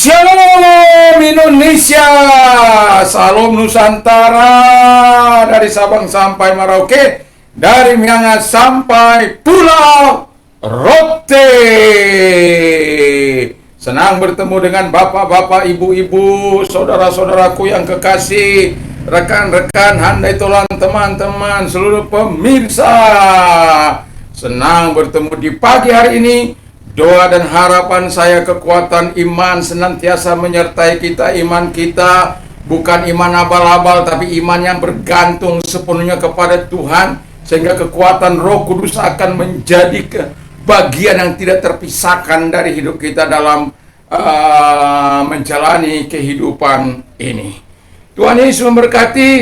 Shalom Indonesia, salam Nusantara, dari Sabang sampai Merauke, dari Miangas sampai Pulau Rote. Senang bertemu dengan bapak-bapak, ibu-ibu, saudara-saudaraku yang kekasih, rekan-rekan, handai tolan, teman-teman, seluruh pemirsa. Senang bertemu di pagi hari ini. Doa dan harapan saya, kekuatan iman senantiasa menyertai kita. Iman kita bukan iman abal-abal, tapi iman yang bergantung sepenuhnya kepada Tuhan, sehingga kekuatan Roh Kudus akan menjadi bagian yang tidak terpisahkan dari hidup kita dalam menjalani kehidupan ini. Tuhan Yesus memberkati.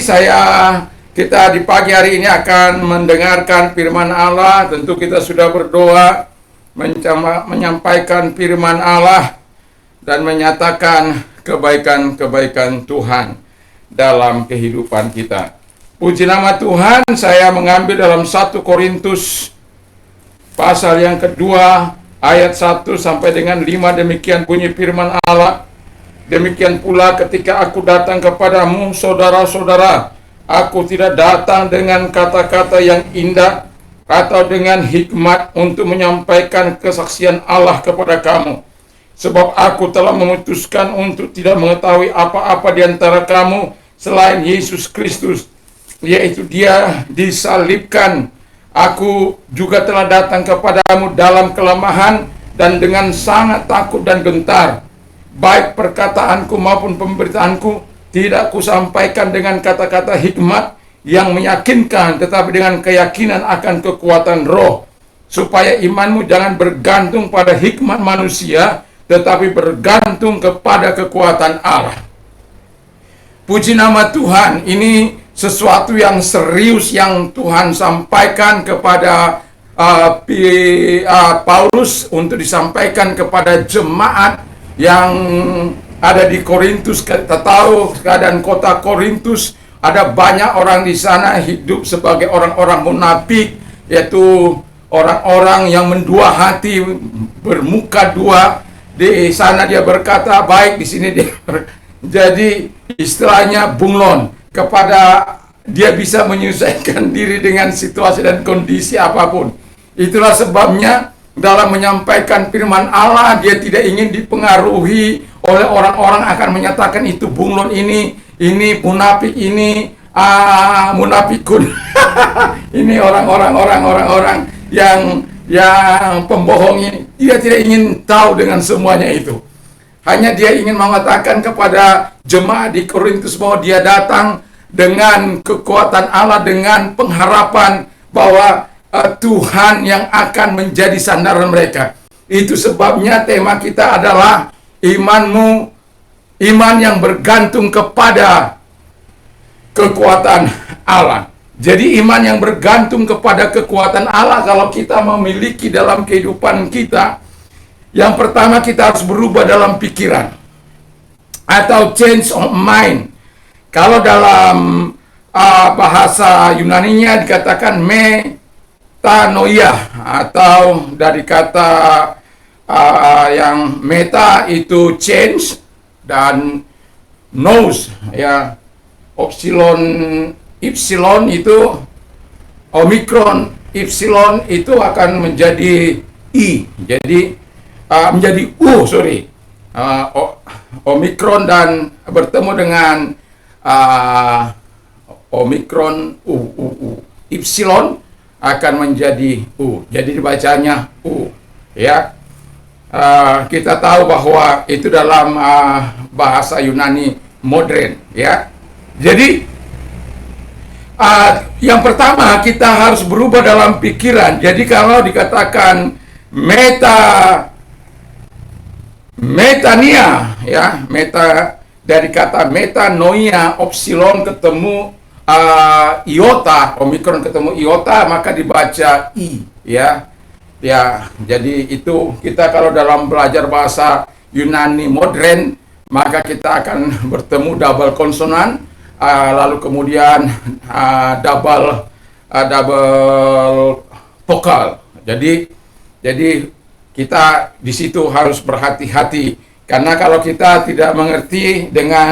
Kita di pagi hari ini akan mendengarkan firman Allah. Tentu kita sudah berdoa, menyampaikan firman Allah dan menyatakan kebaikan-kebaikan Tuhan dalam kehidupan kita. Puji nama Tuhan. Saya mengambil dalam 1 Korintus pasal yang kedua ayat 1 sampai dengan 5. Demikian bunyi firman Allah. Demikian pula ketika aku datang kepadamu, saudara-saudara, aku tidak datang dengan kata-kata yang indah atau dengan hikmat untuk menyampaikan kesaksian Allah kepada kamu. Sebab aku telah memutuskan untuk tidak mengetahui apa-apa di antara kamu selain Yesus Kristus, yaitu Dia disalibkan. Aku juga telah datang kepadamu dalam kelemahan dan dengan sangat takut dan gentar. Baik perkataanku maupun pemberitaanku tidak kusampaikan dengan kata-kata hikmat yang meyakinkan, tetapi dengan keyakinan akan kekuatan Roh, supaya imanmu jangan bergantung pada hikmat manusia, tetapi bergantung kepada kekuatan Allah. Puji nama Tuhan. Ini sesuatu yang serius yang Tuhan sampaikan kepada Paulus untuk disampaikan kepada jemaat yang ada di Korintus. Kita tahu keadaan kota Korintus. Ada banyak orang di sana hidup sebagai orang-orang munafik, yaitu orang-orang yang mendua hati, bermuka dua. Di sana dia berkata baik, di sini dia jadi istilahnya bunglon. Kepada dia bisa menyesuaikan diri dengan situasi dan kondisi apapun. Itulah sebabnya dalam menyampaikan firman Allah, dia tidak ingin dipengaruhi oleh orang-orang akan menyatakan itu bunglon, ini munafik, ini munafikun. Ini orang-orang yang pembohong ini. Dia tidak ingin tahu dengan semuanya itu. Hanya dia ingin mengatakan kepada jemaat di Korintus bahwa dia datang dengan kekuatan Allah, dengan pengharapan bahwa Tuhan yang akan menjadi sandaran mereka. Itu sebabnya tema kita adalah imanmu, iman yang bergantung kepada kekuatan Allah. Jadi iman yang bergantung kepada kekuatan Allah, kalau kita memiliki dalam kehidupan kita, yang pertama kita harus berubah dalam pikiran atau change of mind. Kalau dalam bahasa Yunaninya dikatakan metanoia, atau dari kata yang meta itu change, dan nous ya, ipsilon itu omikron, ipsilon itu akan menjadi i, jadi menjadi omikron dan bertemu dengan omikron ipsilon akan menjadi u, jadi dibacanya u ya. Kita tahu bahwa itu dalam bahasa Yunani modern ya. Jadi yang pertama kita harus berubah dalam pikiran. Jadi kalau dikatakan metania ya, dari kata metanoia, epsilon ketemu iota, omikron ketemu iota, maka dibaca i ya. Ya, jadi itu kita kalau dalam belajar bahasa Yunani modern, maka kita akan bertemu double konsonan, lalu kemudian double vokal. Jadi kita di situ harus berhati-hati Karena kalau kita tidak mengerti dengan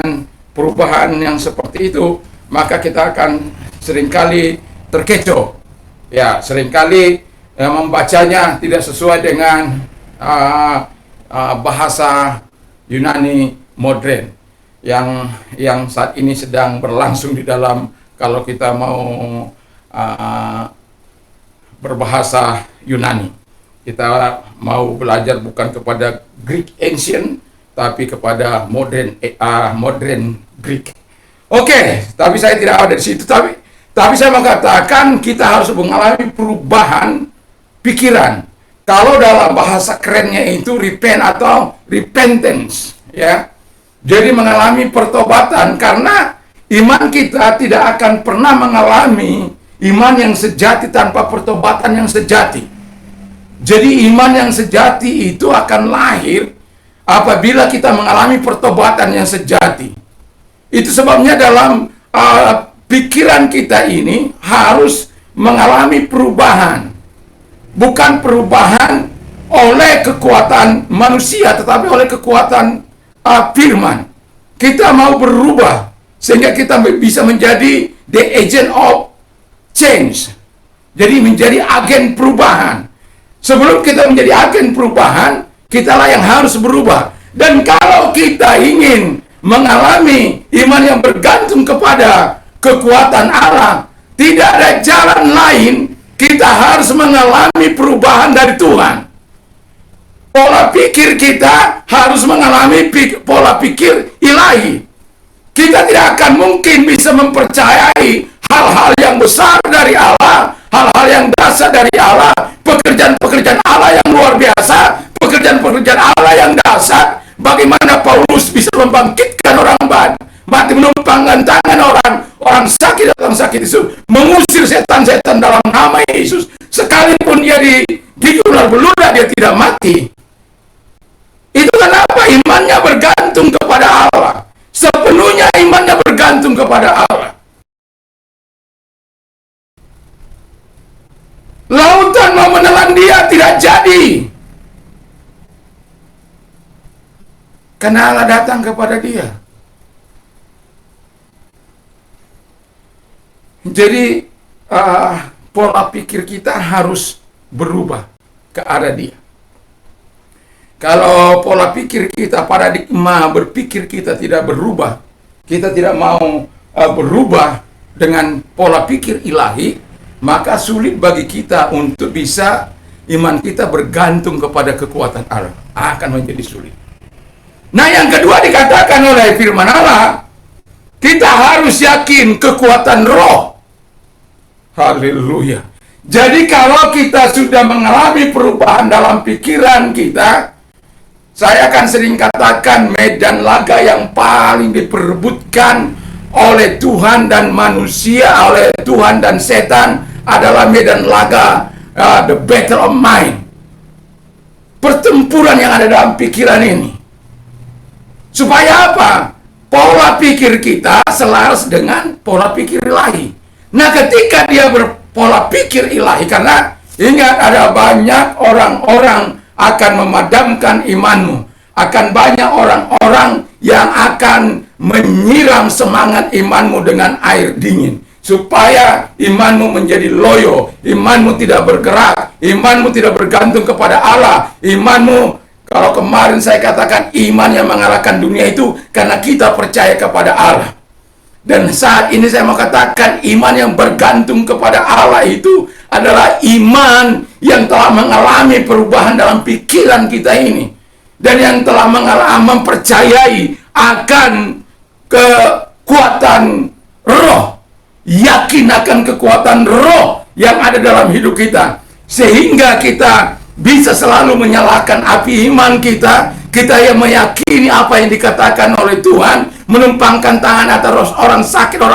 perubahan yang seperti itu, maka kita akan seringkali terkecoh. Ya, seringkali membacanya tidak sesuai dengan bahasa Yunani modern yang saat ini sedang berlangsung di dalam, kalau kita mau berbahasa Yunani. Kita mau belajar bukan kepada Greek Ancient, tapi kepada modern Greek. Oke, tapi saya tidak ada di situ. Tapi saya mengatakan kita harus mengalami perubahan pikiran. Kalau dalam bahasa kerennya itu repent atau repentance, ya. Jadi mengalami pertobatan, karena iman kita tidak akan pernah mengalami iman yang sejati tanpa pertobatan yang sejati. Jadi iman yang sejati itu akan lahir apabila kita mengalami pertobatan yang sejati. Itu sebabnya dalam pikiran kita ini harus mengalami perubahan. Bukan perubahan oleh kekuatan manusia, tetapi oleh kekuatan firman. Kita mau berubah sehingga kita bisa menjadi the agent of change. Jadi menjadi agen perubahan. Sebelum kita menjadi agen perubahan, kitalah yang harus berubah. Dan kalau kita ingin mengalami iman yang bergantung kepada kekuatan Allah, tidak ada jalan lain, kita harus mengalami perubahan dari Tuhan. Pola pikir kita harus mengalami pola pikir ilahi. Kita tidak akan mungkin bisa mempercayai hal-hal yang besar dari Allah, hal-hal yang dasar dari Allah, pekerjaan-pekerjaan Allah yang luar biasa, pekerjaan-pekerjaan Allah yang dasar. Bagaimana Paulus bisa membangkitkan orang mati, menumpangkan tangan orang sakit datang sakit itu, mengusir setan-setan dalam nama Yesus, sekalipun dia digigit ular beludak, dia tidak mati. Itu kenapa imannya bergantung kepada Allah. Sepenuhnya imannya bergantung kepada Allah. Lautan mau menelan dia, tidak jadi. Karena Allah datang kepada dia. Jadi pola pikir kita harus berubah ke arah dia. Kalau pola pikir kita, paradigma berpikir kita tidak berubah, kita tidak mau berubah dengan pola pikir ilahi, maka sulit bagi kita untuk bisa iman kita bergantung kepada kekuatan Allah. Akan menjadi sulit. Nah, yang kedua dikatakan oleh firman Allah, kita harus yakin kekuatan roh. Haleluya. Jadi kalau kita sudah mengalami perubahan dalam pikiran kita, saya akan sering katakan medan laga yang paling diperebutkan oleh Tuhan dan manusia, oleh Tuhan dan setan adalah medan laga, the battle of mind. Pertempuran yang ada dalam pikiran ini. Supaya apa? Pola pikir kita selaras dengan pola pikir ilahi. Nah, ketika dia berpola pikir ilahi, karena ingat ada banyak orang-orang akan memadamkan imanmu. Akan banyak orang-orang yang akan menyiram semangat imanmu dengan air dingin. Supaya imanmu menjadi loyo, imanmu tidak bergerak, imanmu tidak bergantung kepada Allah, imanmu, kalau kemarin saya katakan iman yang mengalahkan dunia itu karena kita percaya kepada Allah. Dan saat ini saya mau katakan iman yang bergantung kepada Allah itu adalah iman yang telah mengalami perubahan dalam pikiran kita ini. Dan yang telah mempercayai akan kekuatan roh. Yakin akan kekuatan roh yang ada dalam hidup kita. Sehingga kita bisa selalu menyalakan api iman kita. Kita yang meyakini apa yang dikatakan oleh Tuhan, menumpangkan tangan atas orang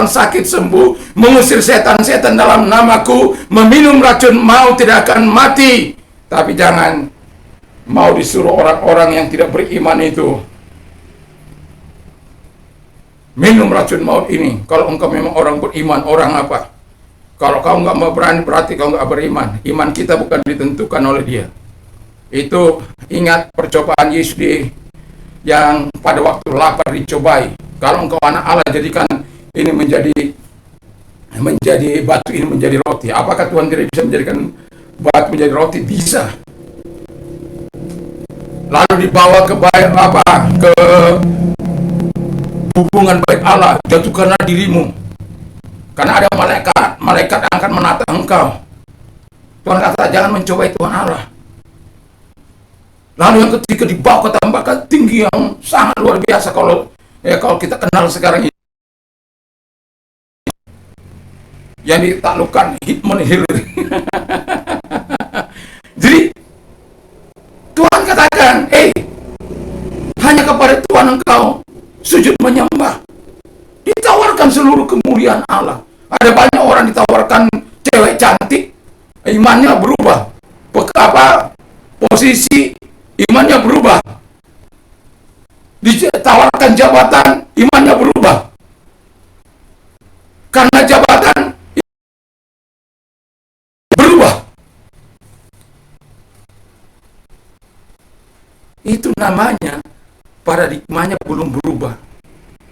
sakit sembuh, mengusir setan-setan dalam namaku, meminum racun maut tidak akan mati. Tapi jangan mau disuruh orang-orang yang tidak beriman itu minum racun maut ini. Kalau engkau memang orang beriman, orang apa? Kalau kau nggak mau berani, berarti kau nggak beriman. Iman kita bukan ditentukan oleh dia. Itu ingat percobaan Yesus yang pada waktu lapar dicobai. Kalau engkau anak Allah, jadikan ini menjadi batu ini menjadi roti. Apakah Tuhan tidak bisa menjadikan batu menjadi roti? Bisa. Lalu dibawa ke hubungan baik Allah, jatuhkanlah dirimu, karena ada malaikat yang akan menata engkau. Tuhan kata jangan mencobai Tuhan Allah. Lalu yang ketiga dibawa ke tempat tinggi yang sangat luar biasa. Kalau kita kenal sekarang ini, yang ditaklukkan Hitman Hillary. Jadi Tuhan katakan, hanya kepada Tuhan engkau sujud menyembah. Ditawarkan seluruh kemuliaan Allah. Ada banyak orang ditawarkan cewek cantik, imannya berubah. Posisi imannya berubah. Ditawarkan jabatan, imannya berubah. Karena jabatan berubah. Itu namanya paradigmanya belum berubah,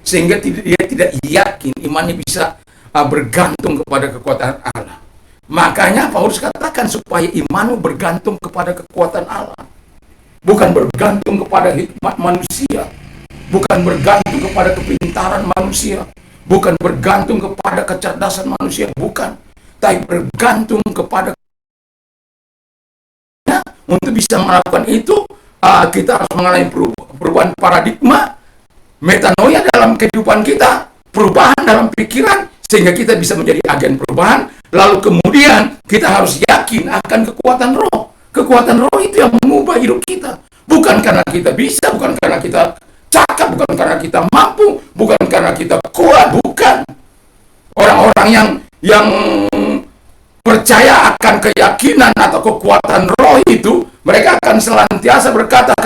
sehingga dia tidak yakin imannya bisa bergantung kepada kekuatan Allah. Makanya Paulus katakan supaya imanmu bergantung kepada kekuatan Allah, bukan bergantung kepada hikmat manusia, bukan bergantung kepada kepintaran manusia, bukan bergantung kepada kecerdasan manusia, bukan, tapi bergantung kepada. Untuk bisa melakukan itu, kita harus mengalami perubahan paradigma, metanoia dalam kehidupan kita, perubahan dalam pikiran, sehingga kita bisa menjadi agen perubahan. Lalu kemudian kita harus yakin akan kekuatan roh. Kekuatan roh itu yang mengubah hidup kita. Bukan karena kita bisa, bukan karena kita cakap, bukan karena kita mampu, bukan karena kita kuat, bukan. Orang-orang yang percaya akan keyakinan atau kekuatan roh itu, mereka akan senantiasa berkata,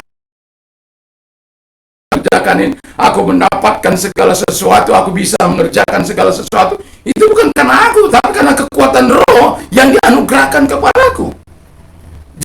aku mendapatkan segala sesuatu, aku bisa mengerjakan segala sesuatu. Itu bukan karena aku, tapi karena kekuatan roh yang dianugerahkan kepadaku.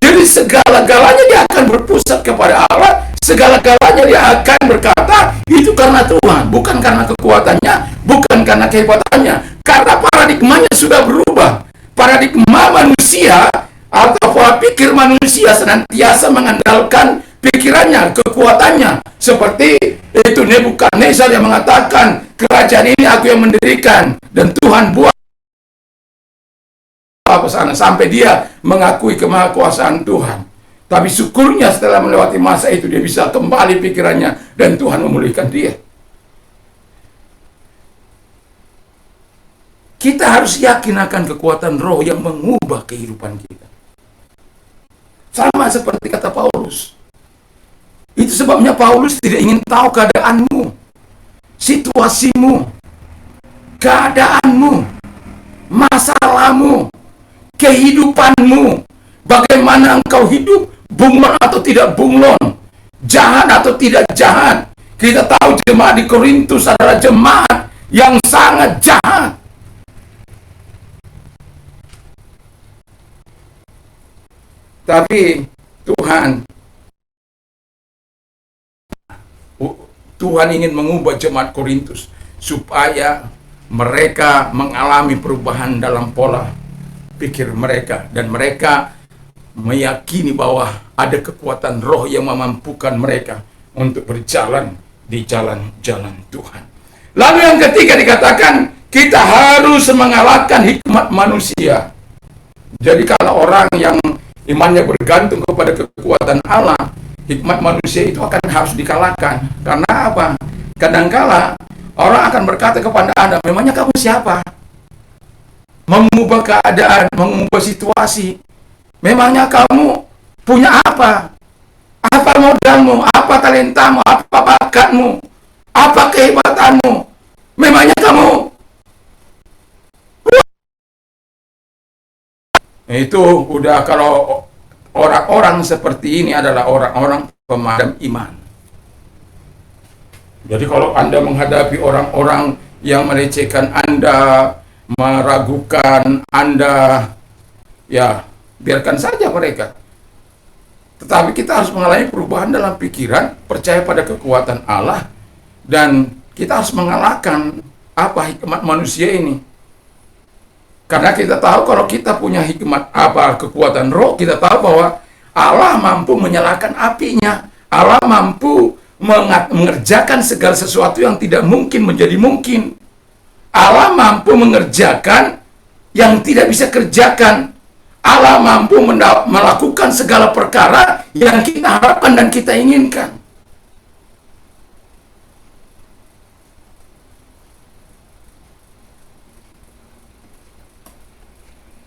Jadi segala-galanya dia akan berpusat kepada Allah, segala-galanya dia akan berkata, itu karena Tuhan, bukan karena kekuatannya, bukan karena kehebatannya. Karena paradigmanya sudah berubah. Paradigma manusia atau pola pikir manusia senantiasa mengandalkan pikirannya, kekuatannya. Seperti itu Nebukadnezar yang mengatakan, kerajaan ini aku yang mendirikan, dan Tuhan buat apa sana, sampai dia mengakui kemahakuasaan Tuhan. Tapi syukurnya setelah melewati masa itu, dia bisa kembali pikirannya, dan Tuhan memulihkan dia. Kita harus yakin akan kekuatan roh yang mengubah kehidupan kita. Sama seperti kata Paulus. Itu sebabnya Paulus tidak ingin tahu keadaanmu, situasimu, keadaanmu, masalahmu, kehidupanmu. Bagaimana engkau hidup, bunglon atau tidak bunglon, jahat atau tidak jahat. Kita tahu jemaat di Korintus adalah jemaat yang sangat jahat. Tapi Tuhan ingin mengubah jemaat Korintus supaya mereka mengalami perubahan dalam pola pikir mereka, dan mereka meyakini bahwa ada kekuatan roh yang memampukan mereka untuk berjalan di jalan-jalan Tuhan. Lalu yang ketiga dikatakan, kita harus mengalahkan hikmat manusia. Jadi kalau orang yang imannya bergantung kepada kekuatan Allah, hikmat manusia itu harus dikalahkan. Karena apa? Kadangkala orang akan berkata kepada Anda, memangnya kamu siapa? Mengubah keadaan, mengubah situasi. Memangnya kamu punya apa? Apa modalmu? Apa talentamu? Apa bakatmu? Apa kehebatanmu? Memangnya kamu? Itu udah, kalau orang-orang seperti ini adalah orang-orang pemadam iman. Jadi kalau Anda menghadapi orang-orang yang melecehkan Anda, meragukan Anda, ya biarkan saja mereka. Tetapi kita harus mengalami perubahan dalam pikiran, percaya pada kekuatan Allah, dan kita harus mengalahkan apa hikmat manusia ini. Karena kita tahu kalau kita punya hikmat kekuatan roh, kita tahu bahwa Allah mampu menyalakan apinya. Allah mampu mengerjakan segala sesuatu yang tidak mungkin menjadi mungkin. Allah mampu mengerjakan yang tidak bisa kerjakan. Allah mampu melakukan segala perkara yang kita harapkan dan kita inginkan.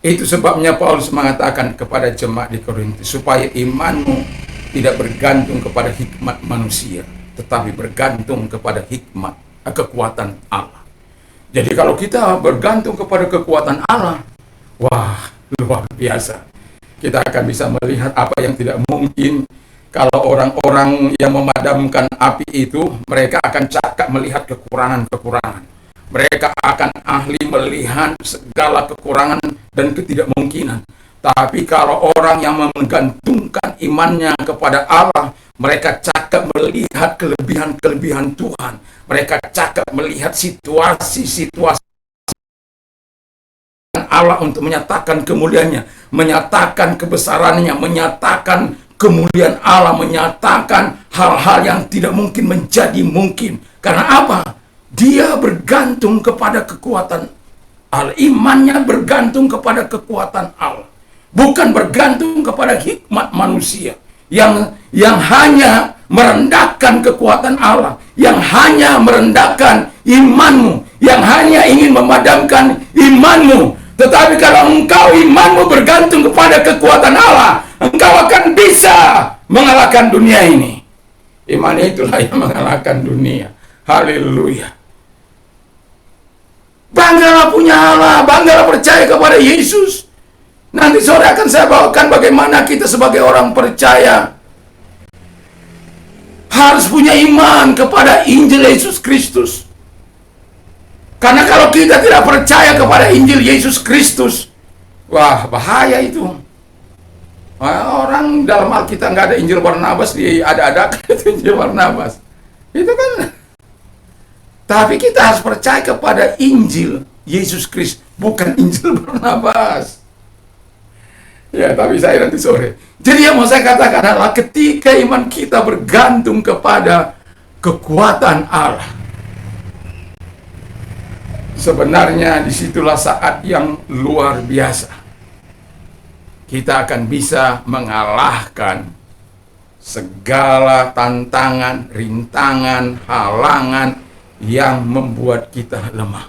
Itu sebabnya Paulus mengatakan kepada jemaat di Korintus, supaya imanmu tidak bergantung kepada hikmat manusia, tetapi bergantung kepada kekuatan Allah. Jadi kalau kita bergantung kepada kekuatan Allah, wah, luar biasa. Kita akan bisa melihat apa yang tidak mungkin. Kalau orang-orang yang memadamkan api itu, mereka akan cakap melihat kekurangan-kekurangan. Mereka akan ahli melihat segala kekurangan dan ketidakmungkinan. Tapi kalau orang yang menggantungkan imannya kepada Allah, mereka cakap melihat kelebihan-kelebihan Tuhan. Mereka cakap melihat situasi-situasi Allah untuk menyatakan kemuliaannya, menyatakan kebesarannya, menyatakan kemuliaan Allah, menyatakan hal-hal yang tidak mungkin menjadi mungkin. Karena apa? Dia bergantung kepada kekuatan Allah. Imannya bergantung kepada kekuatan Allah, bukan bergantung kepada hikmat manusia yang hanya merendahkan kekuatan Allah, yang hanya merendahkan imanmu, yang hanya ingin memadamkan imanmu. Tetapi kalau engkau imanmu bergantung kepada kekuatan Allah, engkau akan bisa mengalahkan dunia ini. Iman itulah yang mengalahkan dunia. Haleluya. Banggalah punya Allah, banggalah percaya kepada Yesus. Nanti sore akan saya bawakan bagaimana kita sebagai orang percaya harus punya iman kepada Injil Yesus Kristus. Karena kalau kita tidak percaya kepada Injil Yesus Kristus, wah, bahaya itu. Orang dalam Alkitab nggak ada Injil Barnabas, ada itu Injil Barnabas. Itu kan. Tapi kita harus percaya kepada Injil Yesus Kristus, bukan Injil Barnabas. Ya, tapi saya nanti sore. Jadi yang mau saya katakan adalah ketika iman kita bergantung kepada kekuatan Allah, sebenarnya disitulah saat yang luar biasa. Kita akan bisa mengalahkan segala tantangan, rintangan, halangan yang membuat kita lemah.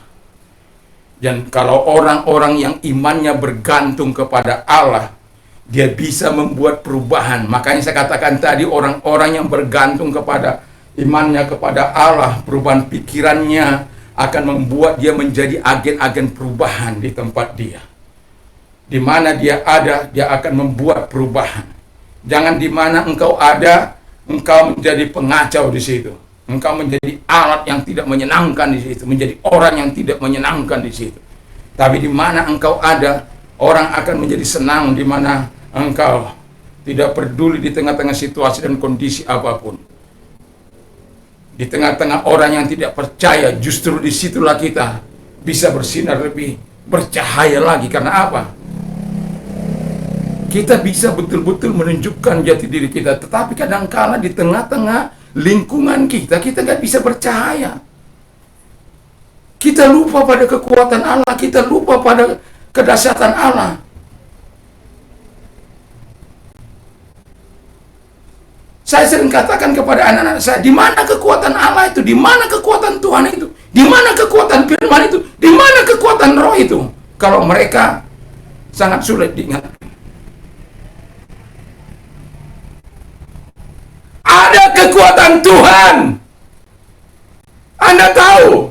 Dan kalau orang-orang yang imannya bergantung kepada Allah, dia bisa membuat perubahan. Makanya saya katakan tadi, orang-orang yang bergantung kepada imannya kepada Allah, perubahan pikirannya akan membuat dia menjadi agen-agen perubahan di tempat dia. Di mana dia ada, dia akan membuat perubahan. Jangan di mana engkau ada, engkau menjadi pengacau di situ. Engkau menjadi alat yang tidak menyenangkan di situ, menjadi orang yang tidak menyenangkan di situ. Tapi di mana engkau ada, orang akan menjadi senang di mana engkau tidak peduli di tengah-tengah situasi dan kondisi apapun. Di tengah-tengah orang yang tidak percaya, justru disitulah kita bisa bersinar lebih bercahaya lagi. Karena apa? Kita bisa betul-betul menunjukkan jati diri kita. Tetapi kadang-kala di tengah-tengah lingkungan kita nggak bisa bercahaya. Kita lupa pada kekuatan Allah, kita lupa pada kedahsyatan Allah. Saya sering katakan kepada anak-anak saya, di mana kekuatan Allah itu? Di mana kekuatan Tuhan itu? Di mana kekuatan firman itu? Di mana kekuatan roh itu? Kalau mereka sangat sulit diingat. Ada kekuatan Tuhan. Anda tahu,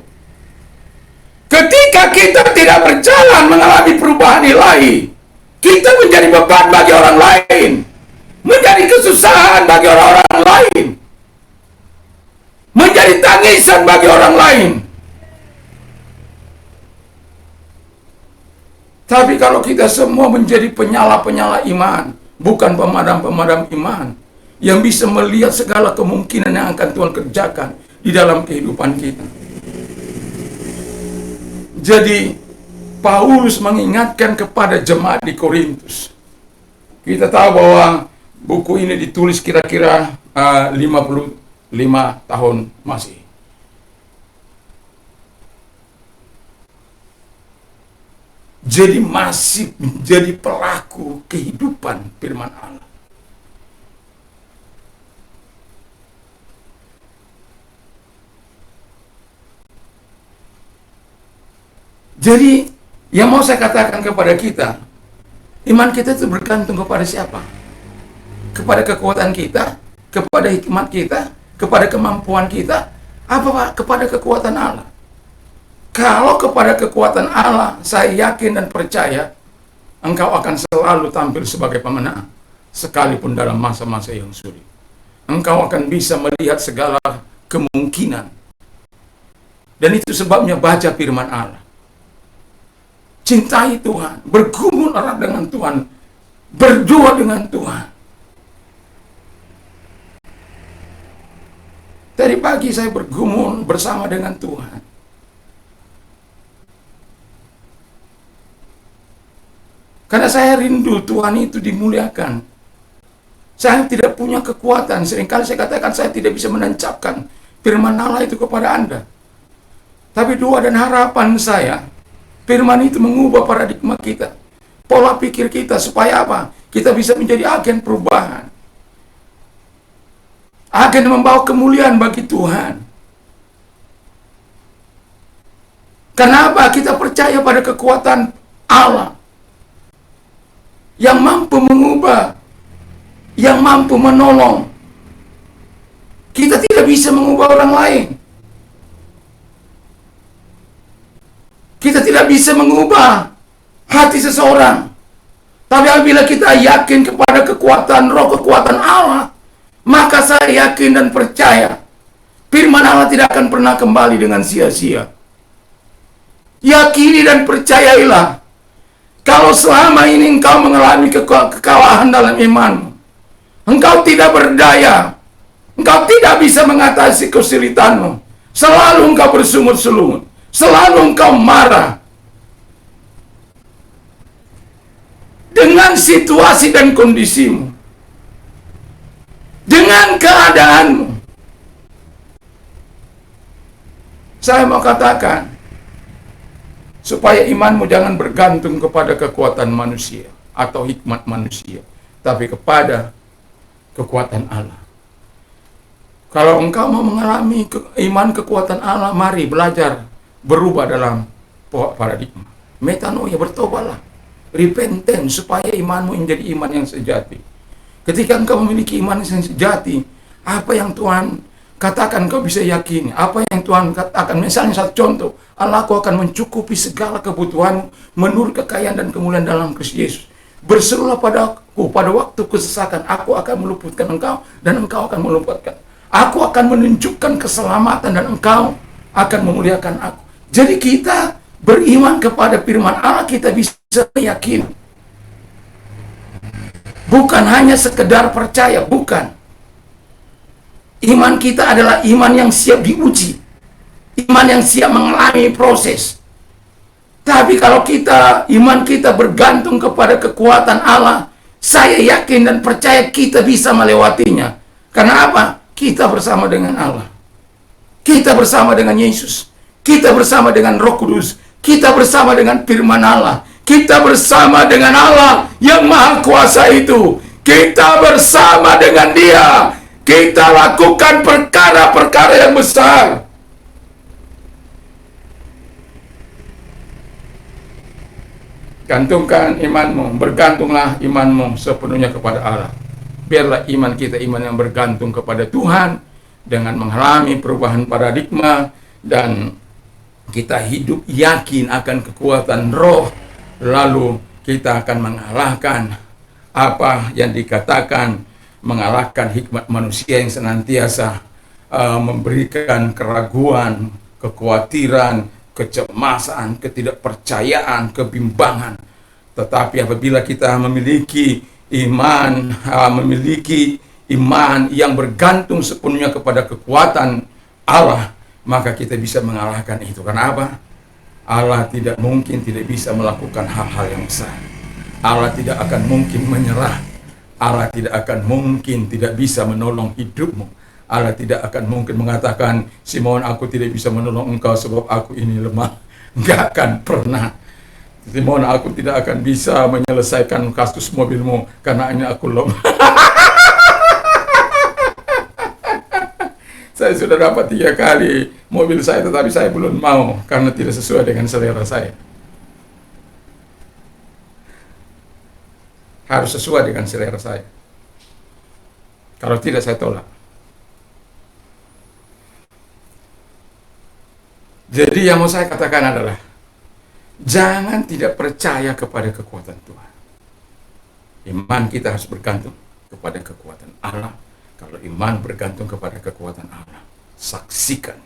ketika kita tidak berjalan mengalami perubahan ilahi, kita menjadi beban bagi orang lain, menjadi kesusahan bagi orang-orang lain, menjadi tangisan bagi orang lain. Tapi kalau kita semua menjadi penyala-penyala iman, bukan pemadam-pemadam iman yang bisa melihat segala kemungkinan yang akan Tuhan kerjakan di dalam kehidupan kita. Jadi Paulus mengingatkan kepada jemaat di Korintus. Kita tahu bahwa buku ini ditulis kira-kira 55 tahun masih. Jadi masih menjadi pelaku kehidupan firman Allah. Jadi yang mau saya katakan kepada kita, iman kita itu bergantung kepada siapa? Kepada kekuatan kita, kepada hikmat kita, kepada kemampuan kita, apa Pak? Kepada kekuatan Allah. Kalau kepada kekuatan Allah, saya yakin dan percaya, engkau akan selalu tampil sebagai pemenang, sekalipun dalam masa-masa yang sulit. Engkau akan bisa melihat segala kemungkinan. Dan itu sebabnya baca firman Allah. Cintai Tuhan, bergumul erat dengan Tuhan, berdoa dengan Tuhan. Dari pagi saya bergumul bersama dengan Tuhan. Karena saya rindu Tuhan itu dimuliakan. Saya tidak punya kekuatan. Seringkali saya katakan saya tidak bisa menancapkan firman Allah itu kepada Anda. Tapi doa dan harapan saya, firman itu mengubah paradigma kita, pola pikir kita, supaya apa? Kita bisa menjadi agen perubahan, agen membawa kemuliaan bagi Tuhan. Kenapa? Kita percaya pada kekuatan Allah yang mampu mengubah, yang mampu menolong. Kita tidak bisa mengubah orang lain. Kita tidak bisa mengubah hati seseorang. Tapi apabila kita yakin kepada kekuatan roh, kekuatan Allah, maka saya yakin dan percaya firman Allah tidak akan pernah kembali dengan sia-sia. Yakini dan percayailah, kalau selama ini engkau mengalami kekalahan dalam imanmu, engkau tidak berdaya, engkau tidak bisa mengatasi kesulitanmu, selalu engkau bersungut-sungut, selalu engkau marah dengan situasi dan kondisimu, dengan keadaanmu. Saya mau katakan, supaya imanmu jangan bergantung kepada kekuatan manusia atau hikmat manusia, tapi kepada kekuatan Allah. Kalau engkau mau mengalami iman kekuatan Allah, mari belajar berubah dalam paradigma. Metanoia, bertobatlah. Repenten, supaya imanmu menjadi iman yang sejati. Ketika engkau memiliki iman yang sejati, apa yang Tuhan katakan kau bisa yakini. Apa yang Tuhan katakan, misalnya satu contoh, Allah aku akan mencukupi segala kebutuhanmu menurut kekayaan dan kemuliaan dalam Kristus Yesus. Berserulah padaku pada waktu kesesakan, aku akan meluputkan engkau dan engkau akan meluputkan. Aku akan menunjukkan keselamatan dan engkau akan memuliakan aku. Jadi kita beriman kepada firman Allah, kita bisa yakin. Bukan hanya sekedar percaya, bukan. Iman kita adalah iman yang siap diuji, iman yang siap mengalami proses. Tapi kalau iman kita bergantung kepada kekuatan Allah, saya yakin dan percaya kita bisa melewatinya. Karena apa? Kita bersama dengan Allah, kita bersama dengan Yesus, kita bersama dengan Roh Kudus, kita bersama dengan firman Allah, kita bersama dengan Allah yang Maha Kuasa itu. Kita bersama dengan Dia. Kita lakukan perkara-perkara yang besar. Gantungkan imanmu, bergantunglah imanmu sepenuhnya kepada Allah. Biarlah iman kita iman yang bergantung kepada Tuhan, dengan mengalami perubahan paradigma, dan kita hidup yakin akan kekuatan roh, lalu kita akan mengalahkan apa yang dikatakan, mengalahkan hikmat manusia yang senantiasa memberikan keraguan, kekhawatiran, kecemasan, ketidakpercayaan, kebimbangan. Tetapi apabila kita memiliki memiliki iman yang bergantung sepenuhnya kepada kekuatan Allah, maka kita bisa mengalahkan itu. Karena apa? Allah tidak mungkin tidak bisa melakukan hal-hal yang besar. Allah tidak akan mungkin menyerah. Allah tidak akan mungkin tidak bisa menolong hidupmu. Allah tidak akan mungkin mengatakan, Simon, aku tidak bisa menolong engkau sebab aku ini lemah. Enggak akan pernah. Simon, aku tidak akan bisa menyelesaikan kasus mobilmu karena ini aku lemah. Saya sudah dapat 3 kali mobil saya, tetapi saya belum mau karena tidak sesuai dengan selera saya. Harus sesuai dengan selera saya. Kalau tidak, saya tolak. Jadi yang mau saya katakan adalah, jangan tidak percaya kepada kekuatan Tuhan. Iman kita harus bergantung kepada kekuatan Allah. Kalau iman bergantung kepada kekuatan Allah, saksikan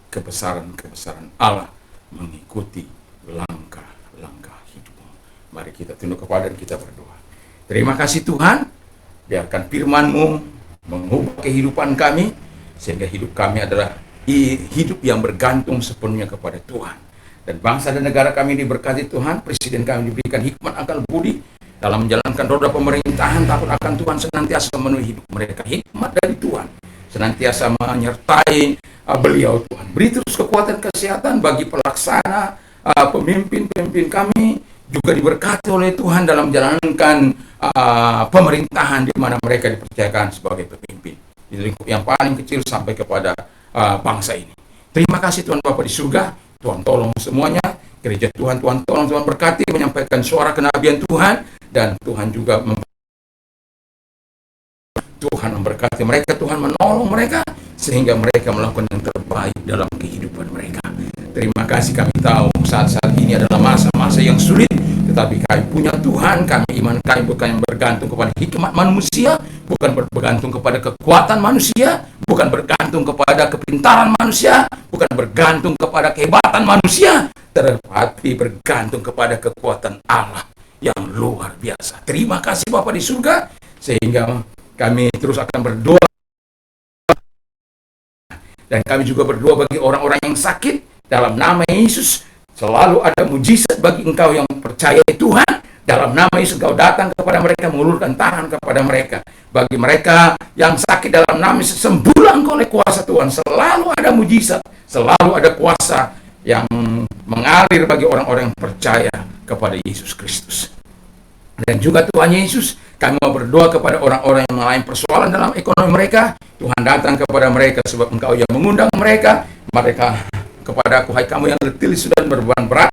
kebesaran-kebesaran Allah mengikuti langkah-langkah hidupmu. Mari kita tunduk kepada dan kita berdoa. Terima kasih Tuhan, biarkan firman-Mu mengubah kehidupan kami, sehingga hidup kami adalah hidup yang bergantung sepenuhnya kepada Tuhan. Dan bangsa dan negara kami diberkati Tuhan, presiden kami diberikan hikmat, akal budi dalam menjalankan roda pemerintahan, takut akan Tuhan senantiasa memenuhi hidup mereka. Hikmat dari Tuhan senantiasa menyertai beliau Tuhan. Beri terus kekuatan kesehatan bagi pelaksana, pemimpin-pemimpin kami, juga diberkati oleh Tuhan dalam menjalankan pemerintahan di mana mereka dipercayakan sebagai pemimpin di lingkup yang paling kecil sampai kepada bangsa ini. Terima kasih Tuhan Bapa di surga. Tuhan tolong semuanya. Gereja Tuhan, Tuhan tolong, Tuhan berkati, menyampaikan suara kenabian Tuhan, dan Tuhan juga Tuhan memberkati mereka, Tuhan menolong mereka sehingga mereka melakukan yang terbaik dalam kehidupan mereka. Terima kasih, kami tahu saat-saat ini adalah masa-masa yang sulit, tetapi kami punya Tuhan. Kami iman kami bukan bergantung kepada hikmat manusia, bukan bergantung kepada kekuatan manusia, bukan bergantung kepada kepintaran manusia, bukan bergantung kepada kehebatan manusia, tetapi bergantung kepada kekuatan Allah yang luar biasa. Terima kasih Bapa di surga, sehingga kami terus akan berdoa, dan kami juga berdoa bagi orang-orang yang sakit dalam nama Yesus. Selalu ada mujizat bagi engkau yang percaya Tuhan. Dalam nama Yesus engkau datang kepada mereka, mengulurkan tangan kepada mereka. Bagi mereka yang sakit dalam nama Yesus, sembuhlah engkau oleh kuasa Tuhan. Selalu ada mujizat, selalu ada kuasa yang mengalir bagi orang-orang yang percaya kepada Yesus Kristus. Dan juga Tuhan Yesus, kami mau berdoa kepada orang-orang yang mengalami persoalan dalam ekonomi mereka. Tuhan datang kepada mereka sebab engkau yang mengundang mereka. Mereka kepada aku, hai kamu yang letih dan berbeban berat,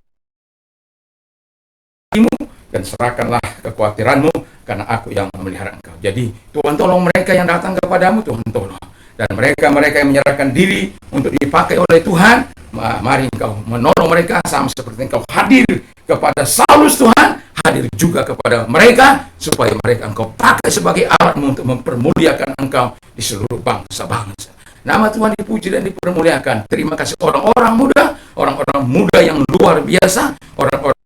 dan serahkanlah kekhawatiranmu, karena aku yang memelihara engkau. Jadi Tuhan tolong mereka yang datang kepadamu, Tuhan tolong. Dan mereka yang menyerahkan diri untuk dipakai oleh Tuhan, mari engkau menolong mereka, sama seperti engkau hadir kepada Saulus, Tuhan hadir juga kepada mereka, supaya mereka engkau pakai sebagai alatmu untuk mempermuliakan engkau di seluruh bangsa-bangsa. Nama Tuhan dipuji dan dipermuliakan. Terima kasih orang-orang muda yang luar biasa, orang-orang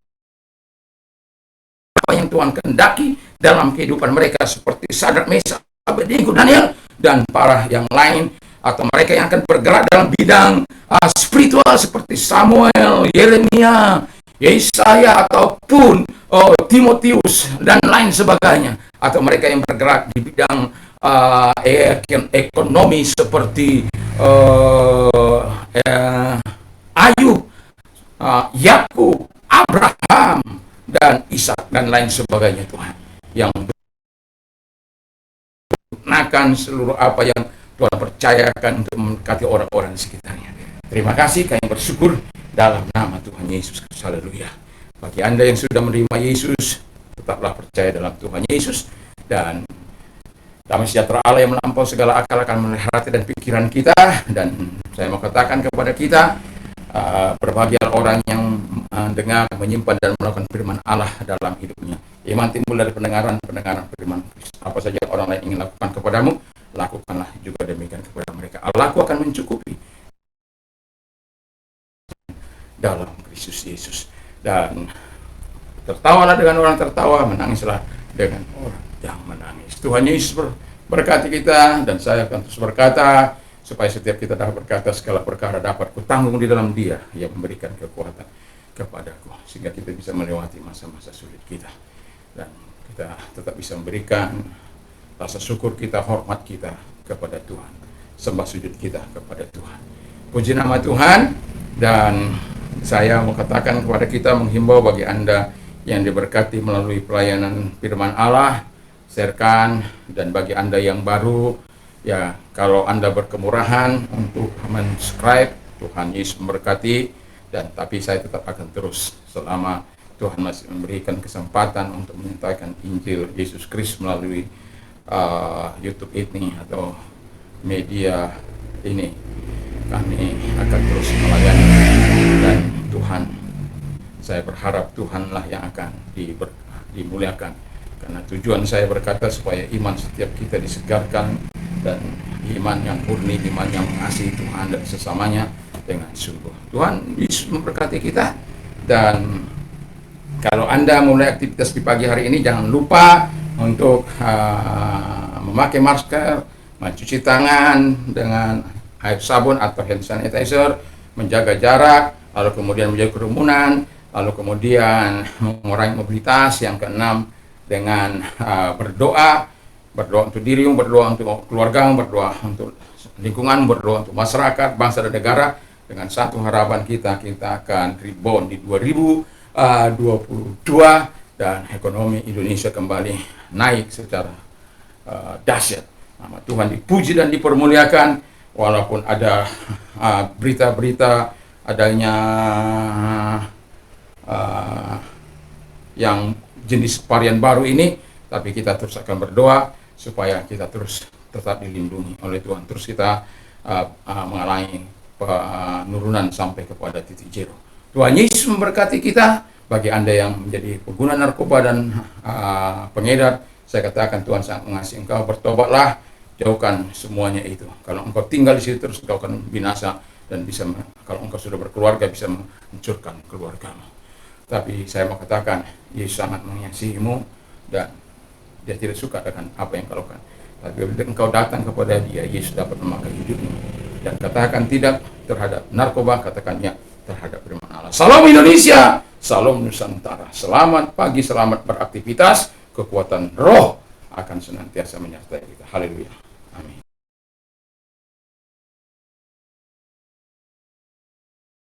yang Tuhan kehendaki dalam kehidupan mereka, seperti Sadrak, Mesak, Abednego, Daniel, dan para yang lain, atau mereka yang akan bergerak dalam bidang spiritual seperti Samuel, Yeremia, Yesaya, ataupun Timotius dan lain sebagainya, atau mereka yang bergerak di bidang ekonomi seperti Ayub, Yakub, Abraham, dan Ishak, dan lain sebagainya, Tuhan, yang gunakan seluruh apa yang Tuhan percayakan untuk memberkati orang-orang di sekitarnya. Terima kasih, kami bersyukur dalam nama Tuhan Yesus Kristus. Haleluya. Bagi Anda yang sudah menerima Yesus, tetaplah percaya dalam Tuhan Yesus, dan damai sejahtera Allah yang melampaui segala akal akan memelihara hati dan pikiran kita. Dan saya mau katakan kepada kita, berbahagia orang yang dengar, menyimpan, dan melakukan firman Allah dalam hidupnya. Iman timbul dari pendengaran firman Kristus. Apa saja orang lain ingin lakukan kepadamu, lakukanlah juga demikian kepada mereka. Allahku akan mencukupi dalam Kristus Yesus. Dan tertawalah dengan orang tertawa, menangislah dengan orang yang menangis. Tuhan Yesus berkati kita, dan saya akan terus berkata, supaya setiap kita dapat berkata segala perkara dapat kutanggung di dalam Dia yang memberikan kekuatan kepadaku, sehingga kita bisa melewati masa-masa sulit kita, dan kita tetap bisa memberikan rasa syukur kita, hormat kita kepada Tuhan, sembah sujud kita kepada Tuhan. Puji nama Tuhan. Dan saya mau katakan kepada kita, menghimbau bagi Anda yang diberkati melalui pelayanan firman Allah, sharekan. Dan bagi Anda yang baru, ya, kalau Anda berkemurahan untuk subscribe, Tuhan Yesus memberkati. Dan tapi saya tetap akan terus selama Tuhan masih memberikan kesempatan untuk menyampaikan Injil Yesus Kristus melalui YouTube ini atau media ini. Kami akan terus melayani, dan Tuhan, saya berharap Tuhanlah yang akan dimuliakan, karena tujuan saya berkata supaya iman setiap kita disegarkan, dan iman yang murni, iman yang mengasihi Tuhan dan sesamanya dengan sungguh. Tuhan Yesus memberkati kita. Dan kalau Anda mulai aktivitas di pagi hari ini, jangan lupa untuk memakai masker, mencuci tangan dengan air sabun atau hand sanitizer, menjaga jarak, lalu kemudian menjaga kerumunan, lalu kemudian mengurangi mobilitas. Yang keenam, dengan berdoa untuk diri, berdoa untuk keluarga, berdoa untuk lingkungan, berdoa untuk masyarakat, bangsa dan negara. Dengan satu harapan kita akan rebound di 2022 dan ekonomi Indonesia kembali naik secara dahsyat. Nama Tuhan dipuji dan dipermuliakan. Walaupun ada berita-berita adanya yang jenis varian baru ini, tapi kita terus akan berdoa supaya kita terus tetap dilindungi oleh Tuhan. Terus kita mengalami penurunan sampai kepada titik zero. Tuhan Yesus memberkati kita. Bagi Anda yang menjadi pengguna narkoba dan pengedar, saya katakan Tuhan sangat mengasihi engkau. Bertobatlah, jauhkan semuanya itu. Kalau engkau tinggal di situ terus, engkau akan binasa, dan kalau engkau sudah berkeluarga, bisa menghancurkan keluargamu. Tapi saya mau katakan, Yesus sangat mengasihimu, dan Dia tidak suka dengan apa yang kau lakukan. Tapi bila engkau datang kepada Dia, Yesus dapat memakai hidupmu. Dan katakan tidak terhadap narkoba, katakan ya terhadap firman Allah. Salam Indonesia, salam Nusantara. Selamat pagi, selamat beraktivitas. Kekuatan roh akan senantiasa menyertai kita. Haleluya. Amin.